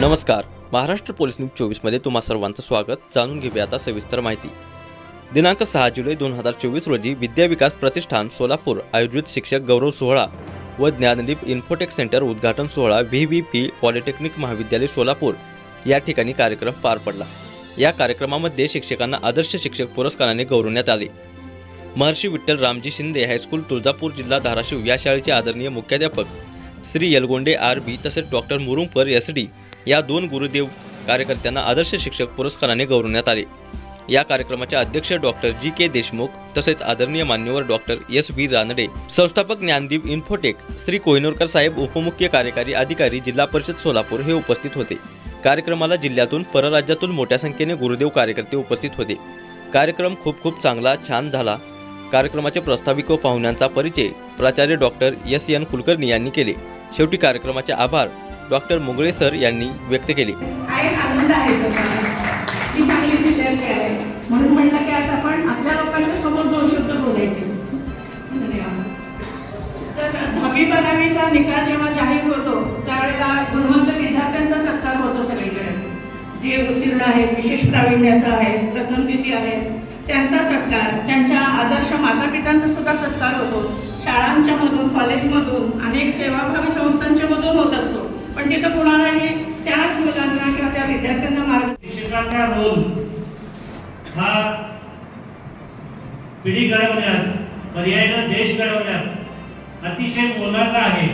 नमस्कार, Maharashtra police news 24 मध्ये तुम्हा सर्वांचं स्वागत। जाणून घेऊया आता सविस्तर माहिती। दिनांक 6 जुलै 2024 रोजी विद्या विकास प्रतिष्ठान सोलापूर आयोजित शिक्षक गौरव सोहळा व ज्ञानदीप इन्फोटेक सेंटर उद्घाटन सोहळा व्हीव्हीपी पॉलिटेक्निक महाविद्यालय सोलापूर या ठिकाणी कार्यक्रम पार पडला। या कार्यक्रमामध्ये शिक्षकांना आदर्श शिक्षक पुरस्काराने गौरवण्यात आले। महर्षी विठ्ठल रामजी शिंदे हायस्कूल तुळजापूर जिल्हा धाराशिव या शाळेचे आदरणीय मुख्याध्यापक श्री यलगोंडे आर.बी. तसेच डॉक्टर मुरुमकर एस.डी. या दोन गुरुदेव कार्यकर्त्यांना आदर्श शिक्षक पुरस्काराने गौरवण्यात आले। या कार्यक्रमाचे अध्यक्ष डॉक्टर जी.के. देशमुख तसेच आदरणीय मान्यवर डॉक्टर एस.व्ही. रानडे, संस्थापक ज्ञानदीप इन्फोटेक श्री कोहिनूरकर साहेब, उपमुख्य कार्यकारी अधिकारी जिल्हा परिषद सोलापूर हे उपस्थित होते। कार्यक्रमाला जिल्ह्यातून परराज्यातून मोठ्या संख्येने गुरुदेव कार्यकर्ते उपस्थित होते। कार्यक्रम खूप चांगला छान झाला। कार्यक्रमाचे प्रास्ताविक व पाहुण्यांचा परिचय प्राचार्य डॉक्टर एस.एन. कुलकर्णी यांनी केले। शेवटी कार्यक्रमाचे आभार डॉक्टर मुगळे सर यांनी व्यक्त केले। आनंद आहे की चांगली विद्यार्थी आहे म्हणून म्हणलं की आज आपण आपल्या लोकांच्या समोर दोन शब्द बोलायचे। तर 10वी-12वीचा निकाल जेव्हा जाहीर होतो त्यावेळेला गुणवंत विद्यार्थ्यांचा सत्कार होतो सगळीकडे। जे उत्तीर्ण आहेत, विशेष प्रावीण्याचा आहे, प्रथम द्वितीय आहेत, त्यांचा सत्कार, त्यांच्या आदर्श मातापित्यांचा सुद्धा सत्कार होतो। शाळांच्या मधून, कॉलेजमधून, अनेक सेवाभावी संस्थांच्या मधून होत असतो, पण तिथं कुणालाही त्याच मुलांना किंवा त्या विद्यार्थ्यांना मार्ग शिक्षकांचा रोल हा पिढी घडवण्यात, पर्यायाने देश घडवण्यात अतिशय मोलाचा आहे।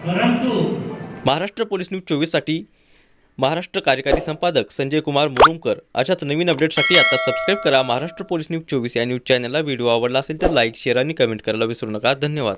परंतु महाराष्ट्र पोलीस न्यूज 24 साठी महाराष्ट्र कार्यकारी संपादक संजय कुमार मुरुमकर। अशाच नवीन अपडेटसाठी आता सबस्क्राइब करा महाराष्ट्र पोलीस न्यूज 24 या न्यूज चॅनलला। व्हिडिओ आवडला असेल तर लाईक, शेअर आणि कमेंट करायला विसरू नका। धन्यवाद।